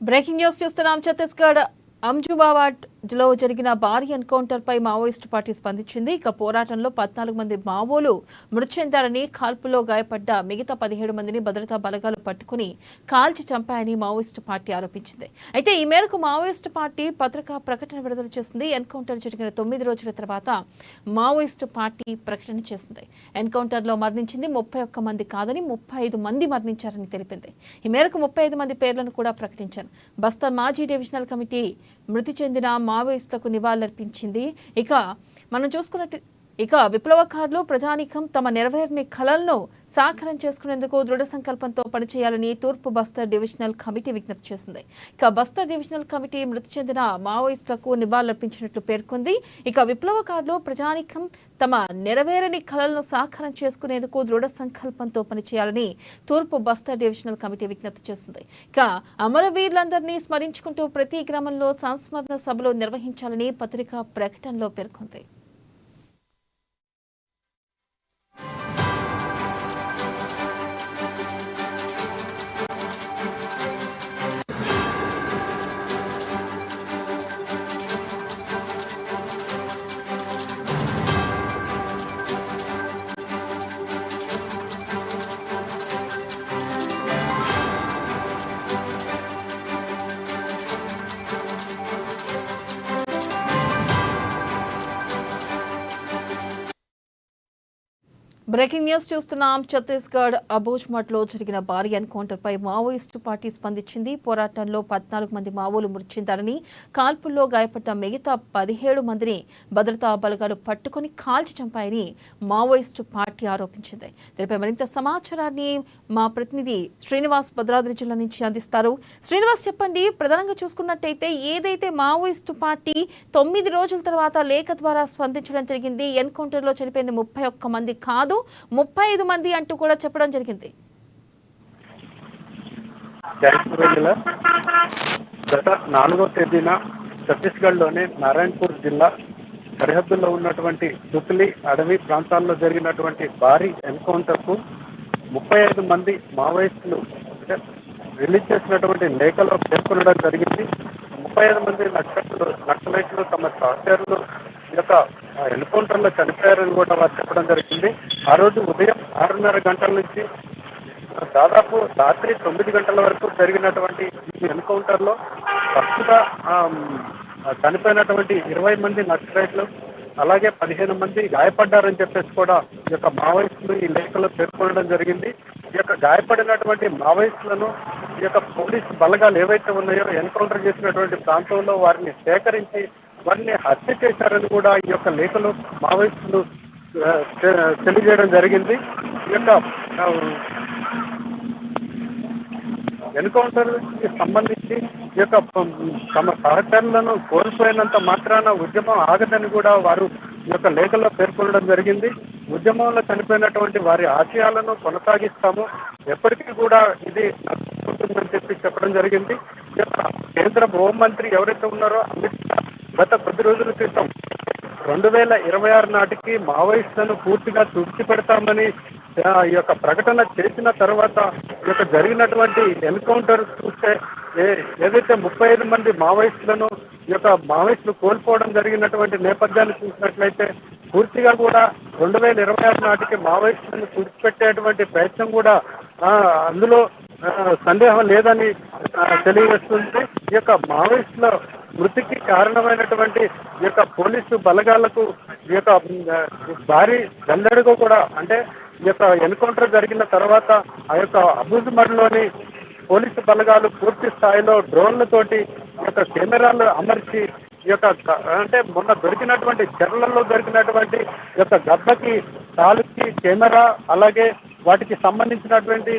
Breaking news చూస్తున్నాం. ఛత్తీస్గఢ్ అంజుబాబాద్ లో జరిగిన భారీ ఎన్కౌంటర్ పై మావోయిస్టు పార్టీ స్పందించింది. ఇక పోరాటంలో 14 మంది మావోలు మృతి చెందారని, కాల్పుల్లో గాయపడ్డ మిగతా 17 మందిని భద్రతా బలగాలు పట్టుకుని కాల్చి చంపాయని మావోయిస్టు పార్టీ ఆరోపించింది. అయితే ఈ మేరకు మావోయిస్టు పార్టీ పత్రికా ప్రకటన విడుదల చేసింది. ఎన్కౌంటర్ జరిగిన 9 రోజుల తర్వాత మావోయిస్టు పార్టీ ప్రకటన చేసింది. ఎన్కౌంటర్ లో మరణించింది 31 మంది కాదని 35 మంది మరణించారని తెలిపింది. ఈ మేరకు 35 మంది పేర్లను కూడా ప్రకటించారు. బస్తర్ మాజీ డివిజనల్ కమిటీ మృతి చెందిన మావోయిస్టులకు నివాళులర్పించింది. ఇక విప్లవకారులు ప్రజానీకం తమ నెరవేరని కలలను సాకారం చేసుకునేందుకు దృఢ సంకల్పంతో పనిచేయాలని తూర్పు బస్తర్ డివిజనల్ కమిటీ విజ్ఞప్తి చేసింది. ఇక బస్తర్ డివిజనల్ కమిటీ మృతి చెందిన మావోయిస్టులకు నివాళులర్పించినట్లు పేర్కొంది. ఇక విప్లవకారులు ప్రజానీకం తమ నెరవేరని కలలను సాకారం చేసుకునేందుకు దృఢ సంకల్పంతో పనిచేయాలని తూర్పు బస్తర్ డివిజనల్ కమిటీ విజ్ఞప్తి చేసింది. ఇక అమరవీరులందరినీ స్మరించుకుంటూ ప్రతి గ్రామంలో సంస్మరణ సభలు నిర్వహించాలని పత్రికా ప్రకటనలో పేర్కొంది. బ్రేకింగ్ న్యూస్ చూస్తున్నాం. ఛత్తీస్గఢ్ అబోజ్మఠ్ లో జరిగిన భారీ ఎన్కౌంటర్ పై మావోయిస్టు పార్టీ స్పందించింది. పోరాటంలో 14 మంది మావోలు మృతి చెందారని, కాల్పుల్లో గాయపడ్డ మిగతా 17 మందిని భద్రతా బలగాలు పట్టుకుని కాల్చి చంపాయని మావోయిస్టు పార్టీ ఆరోపించింది. దీనిపై మరింత సమాచారాన్ని మా ప్రతినిధి శ్రీనివాస్ భద్రాద్రి జిల్లా నుంచి అందిస్తారు. శ్రీనివాస్, చెప్పండి. ప్రధానంగా చూసుకున్నట్టయితే ఏదైతే మావోయిస్టు పార్టీ 9 రోజుల తర్వాత లేఖ ద్వారా స్పందించడం జరిగింది. ఎన్కౌంటర్ లో చనిపోయింది 31 మంది కాదు, 35 మంది అంటూ కూడా చెప్పడం జరిగింది. గత 4వ తేదీన ఛత్తీస్గఢ్ లోని నారాయణపూర్ జిల్లా సరిహద్దుల్లో ఉన్నటువంటి దుక్లి అడవి ప్రాంతాల్లో జరిగినటువంటి భారీ ఎన్కౌంటర్ కు 35 మంది మావోయిస్టులు రిలీజ్ చేసినటువంటి లేఖలో పేర్కొనడం జరిగింది. 35 మంది నక్సలైట్లు తమ సహచరులు యొక్క ఎన్కౌంటర్ లో చనిపోయారని కూడా వారు చెప్పడం జరిగింది. ఆ రోజు ఉదయం 6:30 గంటల నుంచి దాదాపు రాత్రి 9 గంటల వరకు జరిగినటువంటి ఈ ఎన్కౌంటర్ లో ప్రస్తుత చనిపోయినటువంటి 20 మంది నక్సలైట్లు, అలాగే 15 మంది గాయపడ్డారని చెప్పేసి కూడా ఈ యొక్క మావోయిస్టులు ఈ లేఖలో పేర్కొనడం జరిగింది. ఈ యొక్క గాయపడినటువంటి మావోయిస్టులను ఈ యొక్క పోలీసు బలగాలు ఏవైతే ఉన్నాయో ఎన్కౌంటర్ చేసినటువంటి ప్రాంతంలో వారిని సేకరించి వారిని హత్య చేశారని కూడా ఈ యొక్క లేఖలో మావోయిస్టులు తెలియజేయడం జరిగింది. ఈ యొక్క ఎన్కౌంటర్ కి సంబంధించి ఈ యొక్క తమ సహచరులను కోల్పోయినంత మాత్రాన ఉద్యమం ఆగదని కూడా వారు ఈ యొక్క లేఖలో పేర్కొనడం జరిగింది. ఉద్యమంలో చనిపోయినటువంటి వారి ఆశయాలను కొనసాగిస్తాము, ఎప్పటికీ కూడా ఇది ఉంటుందని చెప్పడం జరిగింది. ఈ యొక్క కేంద్ర హోంమంత్రి ఎవరైతే ఉన్నారో అమిత్ షా గత కొద్ది రోజుల క్రితం 2026 నాటికి మావోయిస్టులను పూర్తిగా తుడిచిపెడతామని ఈ యొక్క ప్రకటన చేసిన తర్వాత ఈ యొక్క జరిగినటువంటి ఎన్కౌంటర్ చూస్తే ఏదైతే 35 మంది మావోయిస్టులను ఈ యొక్క మావోయిస్టులు కోల్పోవడం జరిగినటువంటి నేపథ్యాన్ని చూసినట్లయితే పూర్తిగా కూడా 2026 నాటికి మావోయిస్టులను తుడిచిపెట్టేటువంటి ప్రయత్నం కూడా అందులో సందేహం లేదని తెలియజేస్తుంది. ఈ యొక్క మావోయిస్టుల మృతికి కారణమైనటువంటి ఈ యొక్క పోలీసు బలగాలకు ఈ యొక్క భారీ జల్లెడగా కూడా, అంటే ఈ యొక్క ఎన్కౌంటర్ జరిగిన తర్వాత ఆ యొక్క అబూజ్మఠ్లోని పోలీసు బలగాలు పూర్తి స్థాయిలో డ్రోన్లతోటి ఈ యొక్క కెమెరాలు అమర్చి ఈ యొక్క అంటే మొన్న దొరికినటువంటి చెర్లలో దొరికినటువంటి ఈ యొక్క గబ్బకి తాలుకి కెమెరా, అలాగే వాటికి సంబంధించినటువంటి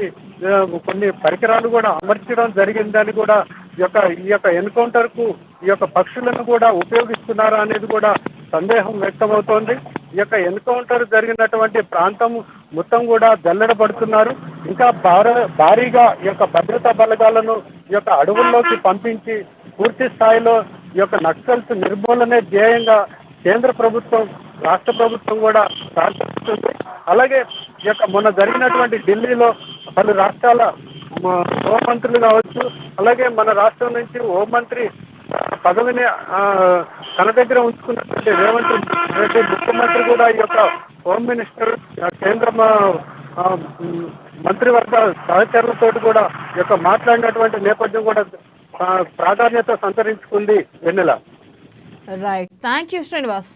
కొన్ని పరికరాలు కూడా అమర్చడం జరిగిందని కూడా ఈ యొక్క ఎన్కౌంటర్ కు ఈ యొక్క పక్షులను కూడా ఉపయోగిస్తున్నారా అనేది కూడా సందేహం వ్యక్తమవుతోంది. ఈ యొక్క ఎన్కౌంటర్ జరిగినటువంటి ప్రాంతం మొత్తం కూడా జల్లెడబడుతున్నారు. ఇంకా భారీగా ఈ యొక్క భద్రతా బలగాలను ఈ యొక్క అడవుల్లోకి పంపించి పూర్తి స్థాయిలో ఈ యొక్క నక్సల్స్ నిర్మూలనే ధ్యేయంగా కేంద్ర ప్రభుత్వం, రాష్ట్ర ప్రభుత్వం కూడా సాధిస్తుంది. అలాగే ఈ యొక్క మొన్న జరిగినటువంటి ఢిల్లీలో పలు రాష్ట్రాల హోంమంత్రులు కావచ్చు, అలాగే మన రాష్ట్రం నుంచి హోంమంత్రి పదవిని తన దగ్గర ఉంచుకున్నటువంటి రేవంత్ రెడ్డి ముఖ్యమంత్రి కూడా ఈ యొక్క హోమ్ మినిస్టర్ కేంద్ర మంత్రివర్గ సహచరులతో కూడా ఈ యొక్క మాట్లాడినటువంటి నేపథ్యం కూడా ప్రాధాన్యత సంతరించుకుంది Vennela. Right, thank you Srinivas.